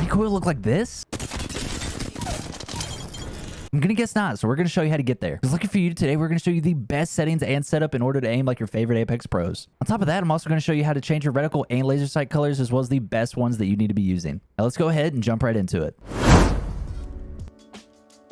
recoil look like this? I'm gonna guess not, so we're gonna show you how to get there. Because lucky for you, today we're gonna show you the best settings and setup in order to aim like your favorite Apex pros. On top of that, I'm also gonna show you how to change your reticle and laser sight colors, as well as the best ones that you need to be using. Now let's go ahead and jump right into it.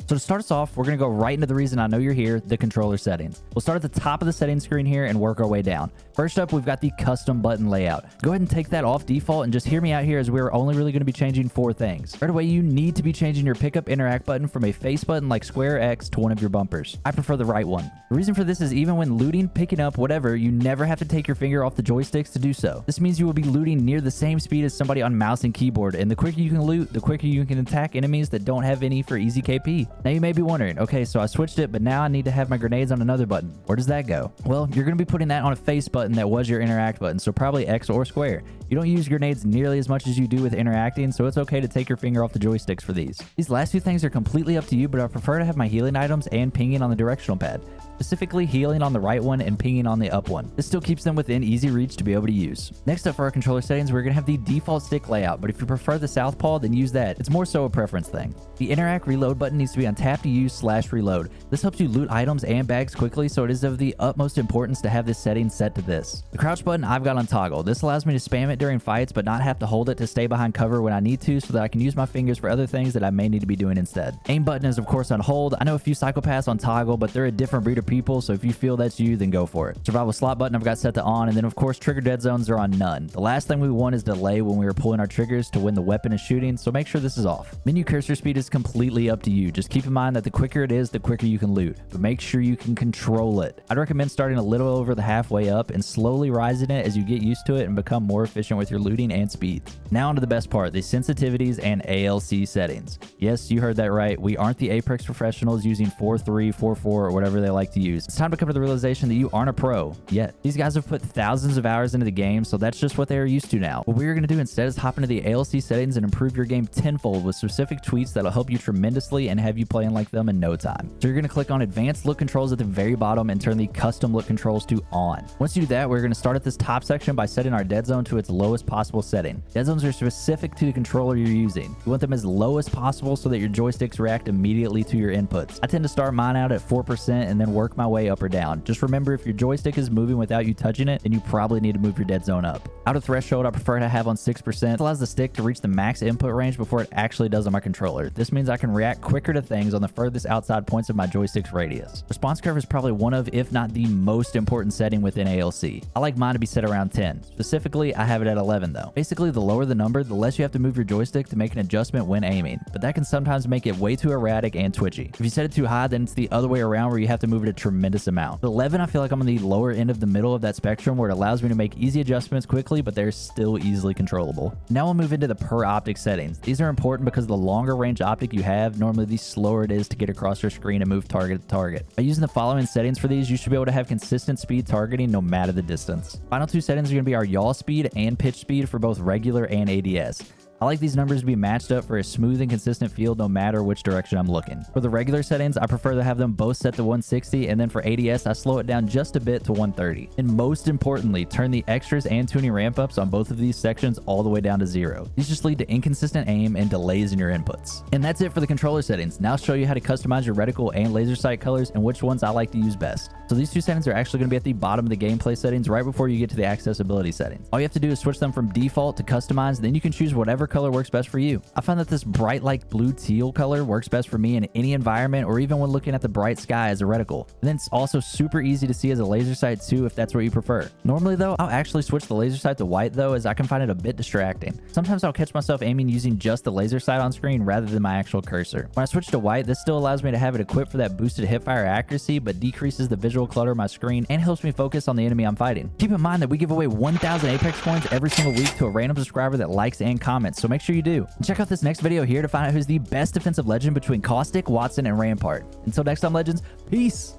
So to start us off, we're going to go right into the reason I know you're here, the controller settings. We'll start at the top of the settings screen here and work our way down. First up, we've got the custom button layout. Go ahead and take that off default and just hear me out here, as we're only really going to be changing 4 things. Right away, you need to be changing your pickup interact button from a face button like square X to one of your bumpers. I prefer the right one. The reason for this is even when looting, picking up, whatever, you never have to take your finger off the joysticks to do so. This means you will be looting near the same speed as somebody on mouse and keyboard, and the quicker you can loot, the quicker you can attack enemies that don't have any for easy KP. Now you may be wondering, okay, so I switched it, but now I need to have my grenades on another button. Where does that go? Well, you're going to be putting that on a face button that was your interact button, so probably X or square. You don't use grenades nearly as much as you do with interacting, so it's okay to take your finger off the joysticks for these. These last 2 things are completely up to you, but I prefer to have my healing items and pinging on the directional pad. Specifically healing on the right one and pinging on the up one. This still keeps them within easy reach to be able to use. Next up for our controller settings, we're going to have the default stick layout, but if you prefer the southpaw, then use that. It's more so a preference thing. The interact reload button needs to be on tap to use /reload. This helps you loot items and bags quickly, so it is of the utmost importance to have this setting set to this. The crouch button I've got on toggle. This allows me to spam it during fights, but not have to hold it to stay behind cover when I need to, so that I can use my fingers for other things that I may need to be doing instead. Aim button is of course on hold. I know a few psychopaths on toggle, but they're a different breed of people, so if you feel that's you, then go for it. Survival slot button I've got set to on, and then of course trigger dead zones are on none. The last thing we want is delay when we are pulling our triggers to when the weapon is shooting, so make sure this is off. Menu cursor speed is completely up to you. Just keep in mind that the quicker it is, the quicker you can loot, but make sure you can control it. I'd recommend starting a little over the halfway up and slowly rising it as you get used to it and become more efficient with your looting and speed. Now onto the best part, the sensitivities and ALC settings. Yes, you heard that right. We aren't the Apex professionals using 4.3, 4.4, or whatever they like to use. It's time to come to the realization that you aren't a pro yet. These guys have put thousands of hours into the game, so that's just what they are used to now. What we're going to do instead is hop into the ALC settings and improve your game tenfold with specific tweaks that'll help you tremendously and have you playing like them in no time. So you're going to click on advanced look controls at the very bottom and turn the custom look controls to on. Once you do that, we're going to start at this top section by setting our dead zone to its lowest possible setting. Dead zones are specific to the controller you're using. You want them as low as possible so that your joysticks react immediately to your inputs. I tend to start mine out at 4% and then work my way up or down. Just remember, if your joystick is moving without you touching it, then you probably need to move your dead zone up. Auto threshold I prefer to have on 6%. It allows the stick to reach the max input range before it actually does on my controller. This means I can react quicker to things on the furthest outside points of my joystick's radius. Response curve is probably one of, if not the most important setting within ALC. I like mine to be set around 10. Specifically, I have it at 11 though. Basically, the lower the number, the less you have to move your joystick to make an adjustment when aiming, but that can sometimes make it way too erratic and twitchy. If you set it too high, then it's the other way around where you have to move it a tremendous amount. With 11, I feel like I'm on the lower end of the middle of that spectrum where it allows me to make easy adjustments quickly, but they're still easily controllable. Now we'll move into the per optic settings. These are important because the longer range optic you have, normally the slower it is to get across your screen and move target to target. By using the following settings for these, you should be able to have consistent speed targeting no matter the distance. Final 2 settings are going to be our yaw speed and pitch speed for both regular and ADS. I like these numbers to be matched up for a smooth and consistent field no matter which direction I'm looking. For the regular settings, I prefer to have them both set to 160, and then for ADS, I slow it down just a bit to 130. And most importantly, turn the extras and tuning ramp ups on both of these sections all the way down to 0. These just lead to inconsistent aim and delays in your inputs. And that's it for the controller settings. Now I'll show you how to customize your reticle and laser sight colors and which ones I like to use best. So these 2 settings are actually going to be at the bottom of the gameplay settings right before you get to the accessibility settings. All you have to do is switch them from default to customized, then you can choose whatever color works best for you. I find that this bright like blue teal color works best for me in any environment, or even when looking at the bright sky as a reticle. And then it's also super easy to see as a laser sight too if that's what you prefer. Normally though, I'll actually switch the laser sight to white though, as I can find it a bit distracting. Sometimes I'll catch myself aiming using just the laser sight on screen rather than my actual cursor. When I switch to white, this still allows me to have it equipped for that boosted hipfire accuracy, but decreases the visual clutter of my screen and helps me focus on the enemy I'm fighting. Keep in mind that we give away 1,000 Apex coins every single week to a random subscriber that likes and comments, so make sure you do. And check out this next video here to find out who's the best defensive legend between Caustic, Wattson, and Rampart. Until next time, legends, peace!